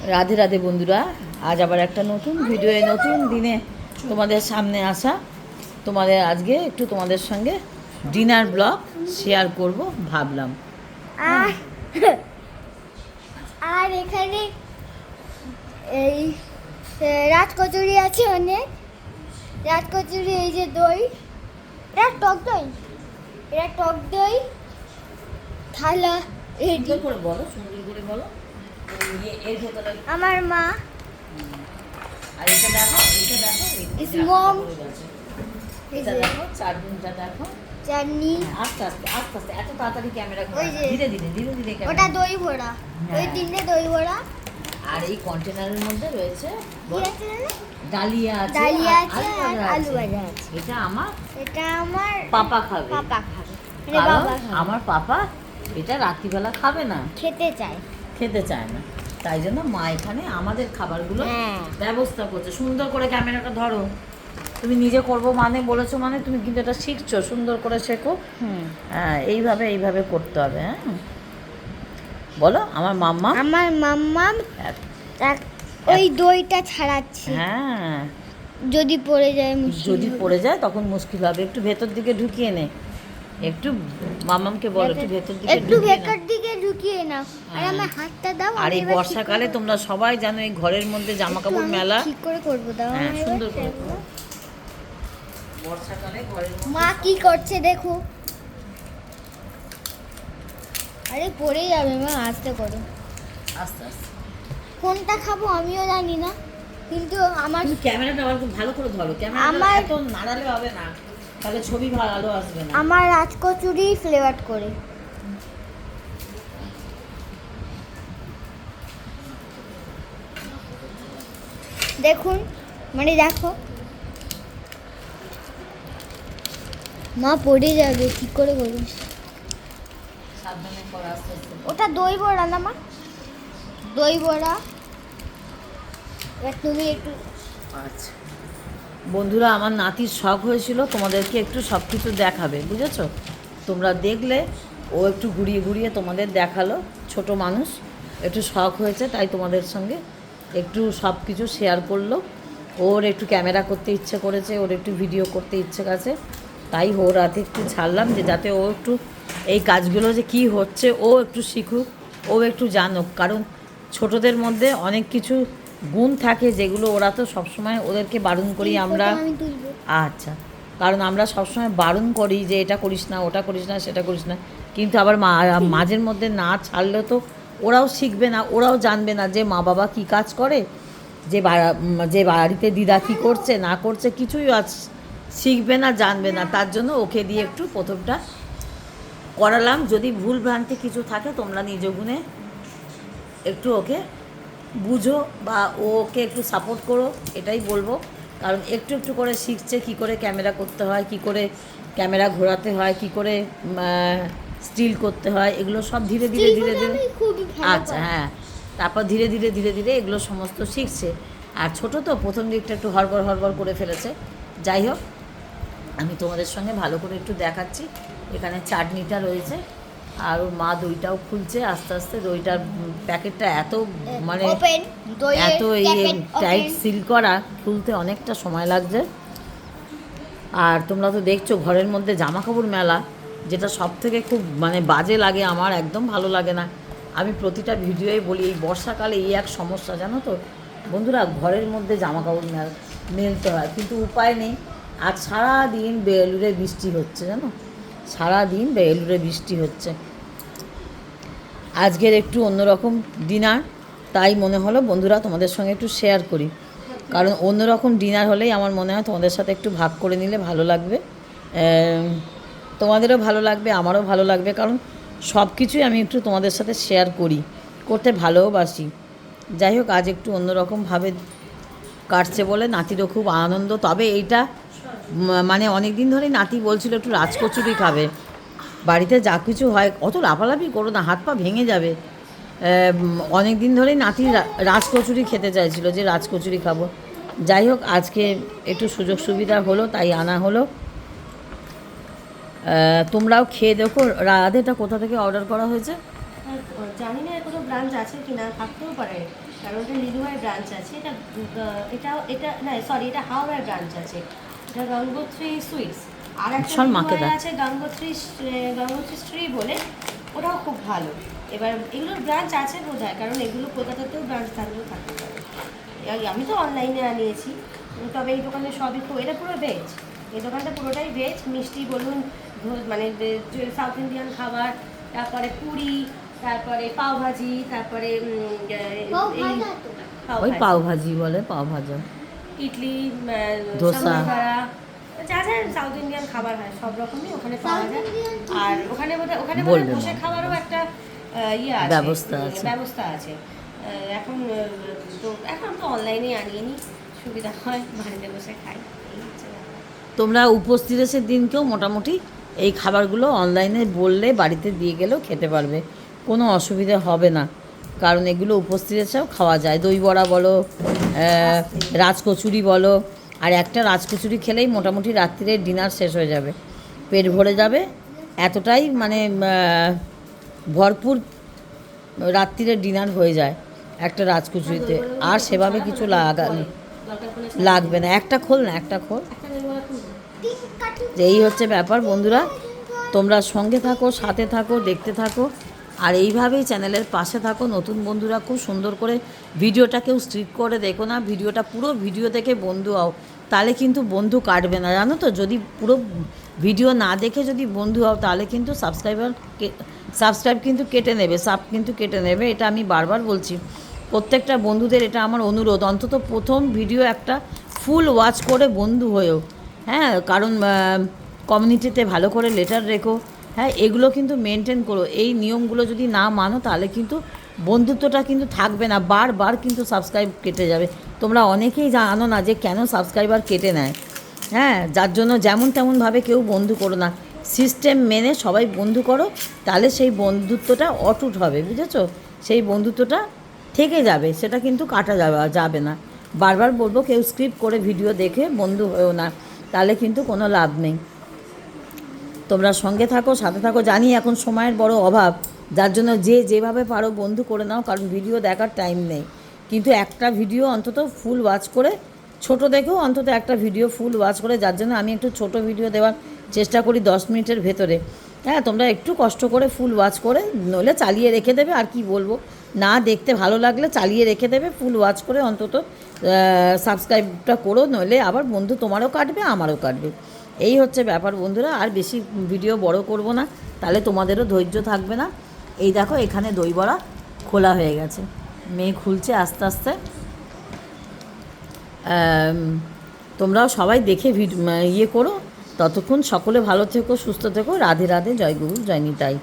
রাধে রাধে বন্ধুরা, আজ আবার একটা নতুন ভিডিও নতুন দিনে তোমাদের সামনে আসা। তোমাদের আজকে একটু তোমাদের সঙ্গে ডিনার ব্লগ শেয়ার করব ভাবলাম। আর আর এখানে এই রাজকচুরি আছে অনেক। রাজকচুরি, এই যে দই, এটা টক দই, এটা টক দই থালা রেডি। সুন্দর করে বলো, সুন্দর করে বলো। এর ভেতরে আমার মা আর এটা দেখো, এটা দেখো, It's mom. এটা দেখো, চাটনিটা দেখো। চাটনি, আস্তে আস্তে আস্তে আস্তে, এত তাড়াতাড়ি ক্যামেরা ওই যে। ধীরে ধীরে ধীরে ধীরে ওটা ক্যামেরা। দই ভরা, ওই হ্যাঁ। তিনটে দই ভরা। আর এই কন্টেনারের মধ্যে রয়েছে কি আছে জানো? ডালিয়া আছে, ডালিয়া আর আছে আর আলু ভাজা আছে। এটা আমার এটা আমার পাপা খাবে। পাপা খাবে, মানে কারণ বাবা খাবে। আমার পাপা এটা রাত্রিবেলা খাবে না, খেতে চায়। খেতে চায় না, তাই জন্য মা এখানে আমাদের খাবারগুলো হ্যাঁ। ব্যবস্থা করছে। সুন্দর করে ক্যামেরাটা ধরো। তুমি নিজে করবো মানে বলেছো, মানে তুমি কিন্তু এটা শিখছো, সুন্দর করে শেখো। হ্যাঁ, এইভাবে এইভাবে করতে হবে। হ্যাঁ, বলো আমার মাম্মা। আমার মাম্মাম ওই দইটা ছাড়াচ্ছে, হ্যাঁ, যদি পড়ে যায় মুশকিল যদি হবে। পড়ে যায় তখন মুশকিল হবে। একটু ভেতর দিকে ঢুকিয়ে নে, একটু মামামকে বলো একটু ভেতর দিকে একটু ঢুকিয়ে ভেতর নাও। দিকে ঢুকিয়ে নাও। আর হ্যাঁ। আমার হাতটা দাও। আর আমি এই এবার বর্ষাকালে ঠিক তোমরা সবাই জানো এই ঘরের মধ্যে জামা একটু কাপড় আমি মেলা। ঠিক করে করব, দাও হ্যাঁ, আমার সুন্দর এবার করে করো। বর্ষাকালে ঘরের মধ্যে মা কি করছে দেখো। আরে পড়ে যাবে মা, আস্তে করো। আস্তে আস্তে। কোনটা খাবো আমিও জানি না, কিন্তু আমার তুমি ক্যামেরাটা আবার খুব ভালো করে ধরো। ক্যামেরাটা আমার- এত নাড়ালে হবে না, তাহলে ছবি ভালো আসবে না। আমার রাজকচুরি ফ্লেভার করে। দেখুন, মানে দেখো মা পড়ে যাবে, কি করে করুন। সাবধানে করো, আস্তে আস্তে। ওটা দই বড়া না মা, দই বড়া। এবার তুমি একটু আচ্ছা বন্ধুরা, আমার নাতির শখ হয়েছিল তোমাদেরকে একটু সব কিছু দেখাবে, বুঝেছো? তোমরা দেখলে ও একটু ঘুরিয়ে ঘুরিয়ে তোমাদের দেখালো। ছোট মানুষ, একটু শখ হয়েছে, তাই তোমাদের সঙ্গে একটু সব কিছু শেয়ার করলো। ওর একটু ক্যামেরা করতে ইচ্ছে করেছে, ওর একটু ভিডিও করতে ইচ্ছে আছে, তাই ওর হাতে একটু ছাড়লাম, যে যাতে ও একটু এই কাজগুলো যে কী হচ্ছে ও একটু শিখুক, ও একটু জানুক। কারণ ছোটদের মধ্যে অনেক কিছু গুণ থাকে যেগুলো ওরা তো সবসময় ওদেরকে বারণ করি আমরা। আমি তুলবো। আচ্ছা, কারণ আমরা সবসময় বারণ করি যে এটা করিস না, ওটা করিস না, সেটা করিস না, কিন্তু আবার মাঝের মধ্যে না ছাড়লেও তো ওরাও শিখবে না, ওরাও জানবে না যে মা বাবা কী কাজ করে, যে বাড়িতে দিদা কী করছে না করছে, কিছুই আজ শিখবে না, জানবে না। তার জন্য ওকে দিয়ে একটু প্রথমটা করালাম। যদি ভুল ভ্রান্তি কিছু থাকে তোমরা নিজ গুণে একটু ওকে বুঝো বা ওকে একটু সাপোর্ট করো, এটাই বলবো। কারণ একটু একটু করে শিখছে কী করে ক্যামেরা করতে হয়, কী করে ক্যামেরা ঘোরাতে হয়, কী করে স্টিল করতে হয়, এগুলো সব ধীরে ধীরে ধীরে ধীরে। আমি খুবই ভালো আচ্ছা, হ্যাঁ, তারপর ধীরে ধীরে ধীরে ধীরে এগুলো সমস্ত শিখছে। আর ছোটো তো প্রথম দিকটা একটু হড়বড় হড়বড় করে ফেলেছে। যাই হোক, আমি তোমাদের সঙ্গে ভালো করে একটু দেখাচ্ছি। এখানে চাটনিটা রয়েছে, আর ওর মা দইটাও খুলছে আস্তে আস্তে। দইটার প্যাকেটটা এত মানে ওপেন, দইয়ের এত প্যাকেট টাইট ওপেন। সিল করা, খুলতে অনেকটা সময় লাগছে। আর তোমরা তো দেখছো ঘরের মধ্যে জামা কাপড় মেলা, যেটা সব থেকে খুব মানে বাজে লাগে, আমার একদম ভালো লাগে না। আমি প্রতিটা ভিডিওই বলি এই বর্ষাকালে এই এক সমস্যা, জানো তো বন্ধুরা, ঘরের মধ্যে জামা কাপড় মেলতে হয়, কিন্তু উপায় নেই। আর সারাদিন বেলুড়ে বৃষ্টি হচ্ছে, জানো, সারাদিন বেলুড়ে বৃষ্টি হচ্ছে। আজকের একটু অন্যরকম ডিনার, তাই মনে হলো বন্ধুরা তোমাদের সঙ্গে একটু শেয়ার করি। কারণ অন্যরকম ডিনার হলেই আমার মনে হয় তোমাদের সাথে একটু ভাগ করে নিলে ভালো লাগবে, তোমাদেরও ভালো লাগবে, আমারও ভালো লাগবে। কারণ সব কিছুই আমি একটু তোমাদের সাথে শেয়ার করি, করতে ভালোবাসি। যাই হোক, আজ একটু অন্যরকমভাবে কাটছে বলে নাতিরও খুব আনন্দ। তবে এইটা মানে অনেক দিন ধরেই নাতি বলছিল একটু রাজকচুরি খাবে। বাড়িতে যা কিছু হয়, অত লাফালাফি করো না, হাত পা ভেঙে যাবে। অনেক দিন ধরেই নাতি রাজকচুরি খেতে চাইছিল, যে রাজকচুরি খাবো। যাই হোক, আজকে একটু সুযোগ সুবিধা হলো তাই আনা হলো। তোমরাও খেয়ে দেখো। রাধেটা কোথা থেকে অর্ডার করা হয়েছে? জানি না এর কোনো ব্রাঞ্চ আছে কি না, থাকতেও পারে, কারণ এটা লিলুয়ায় ব্রাঞ্চ আছে, এটা না সরি, এটা হাওড়ায় ব্রাঞ্চ আছে, এটা গঙ্গোত্রী সুইটস। আর একটা চল মাকে লিলুয়ায় দেখ। আছে গঙ্গোত্রী শ্রী বলে, ওটাও খুব ভালো। এবার এগুলোর ব্রাঞ্চ আছে বোধহয়, কারণ এগুলো কলকাতাতেও ব্রাঞ্চ থাকলেও থাকতে পারে। আমি তো অনলাইনে আনিয়েছি, তবে এই দোকানে সবই খুব, এটা পুরো ভেজ, এই দোকানটা পুরোটাই ভেজ, মিষ্টি বলুন, মানে সাউথ ইন্ডিয়ান খাবার, তারপরে পুরি, তারপরে পাওভাজি, তারপরে পাও এই ভাজা তো? ওই পাও ভাজি বলে, পাও ভাজা, ইডলি, ধোসা। সামোসা, যা যা সাউথ ইন্ডিয়ান খাবার হয় সব রকমই ওখানে পাওয়া যায়। আর ওখানে ওখানে বলবে বসে না। খাবারও একটা ইয়ে আছে, ব্যবস্থা আছে। ব্যবস্থা আছে। এখন তো অনলাইনে আনিয়ে নিই, সুবিধা হয়, বাড়িতে বসে খাই, এই হচ্ছে ব্যাপার। তোমরা উপোস তিরিশের দিনকেও মোটামুটি এই খাবারগুলো অনলাইনে বললে বাড়িতে দিয়ে গেলেও খেতে পারবে, কোনো অসুবিধা হবে না। কারণ এগুলো উপোস তিরিশেও খাওয়া যায়, দই বড়া বলো, রাজকচুরি বলো, আর একটা রাজকচুরি খেলেই মোটামুটি রাত্রিরে ডিনার শেষ হয়ে যাবে, পেট ভরে যাবে, এতটাই মানে ভরপুর রাত্রিরে ডিনার হয়ে যায় একটা রাজকচুরিতে। আর সেভাবে কিছু লাগবে না, একটা খোল না, একটা খোল। যে এই হচ্ছে ব্যাপার বন্ধুরা, তোমরা সঙ্গে থাকো, সাথে থাকো, দেখতে থাকো, আর এইভাবেই চ্যানেলের পাশে থাকো। নতুন বন্ধুরা খুব সুন্দর করে ভিডিওটা কেউ স্ট্রিক করে দেখো না, ভিডিওটা পুরো ভিডিও দেখে বন্ধু হও, তাহলে কিন্তু বন্ধু কাটবে না, জানো তো। যদি পুরো ভিডিও না দেখে যদি বন্ধু হও তাহলে কিন্তু সাবস্ক্রাইব কিন্তু কেটে নেবে, কিন্তু কেটে নেবে, এটা আমি বারবার বলছি প্রত্যেকটা বন্ধুদের, এটা আমার অনুরোধ, অন্তত প্রথম ভিডিও একটা ফুল ওয়াচ করে বন্ধু হয়েও, হ্যাঁ, কারণ কমিউনিটিতে ভালো করে লেটার রেখো, হ্যাঁ, এগুলো কিন্তু মেনটেন করো। এই নিয়মগুলো যদি না মানো তাহলে কিন্তু বন্ধুত্বটা কিন্তু থাকবে না, বারবার কিন্তু সাবস্ক্রাইব কেটে যাবে। তোমরা অনেকেই জানো না যে কেন সাবস্ক্রাইবার কেটে নেয়, হ্যাঁ, যার জন্য যেমন তেমনভাবে কেউ বন্ধু করো না, সিস্টেম মেনে সবাই বন্ধু করো, তাহলে সেই বন্ধুত্বটা অটুট হবে, বুঝেছো? সেই বন্ধুত্বটা থেকে যাবে, সেটা কিন্তু কাটা যাবে না। বারবার বলবো, কেউ স্ক্রিপ্ট করে ভিডিও দেখে বন্ধু হয়েও না, তাহলে কিন্তু কোনো লাভ নেই। তোমরা সঙ্গে থাকো, সাথে থাকো, জানি এখন সময়ের বড় অভাব, যার জন্য যে যেভাবে পারো বন্ধু করে নাও, কারণ ভিডিও দেখার টাইম নেই। কিন্তু একটা ভিডিও অন্তত ফুল ওয়াচ করে, ছোট দেখেও অন্তত একটা ভিডিও ফুল ওয়াচ করে, যার জন্য আমি একটু ছোট ভিডিও দেওয়ার চেষ্টা করি 10 মিনিটের ভেতরে। হ্যাঁ, তোমরা একটু কষ্ট করে ফুল ওয়াচ করে, নইলে চালিয়ে রেখে দেবে, আর কি বলবো, না দেখতে ভালো লাগলে চালিয়ে রেখে দেবে, ফুল ওয়াচ করে অন্তত সাবস্ক্রাইবটা করো, নইলে আবার বন্ধু তোমারও কাটবে, আমারও কাটবে। এই হচ্ছে ব্যাপার বন্ধুরা, আর বেশি ভিডিও বড় করব না, তাহলে তোমাদেরও ধৈর্য থাকবে না। এই দেখো, এখানে দই বড়া খোলা হয়ে গেছে, মেয়ে খুলছে আস্তে আস্তে। তোমরাও সবাই দেখে ইয়ে করো, ততক্ষণ সকলে ভালো থেকো, সুস্থ থেকো, রাধে রাধে, জয় গুরু, জয় নিতাই।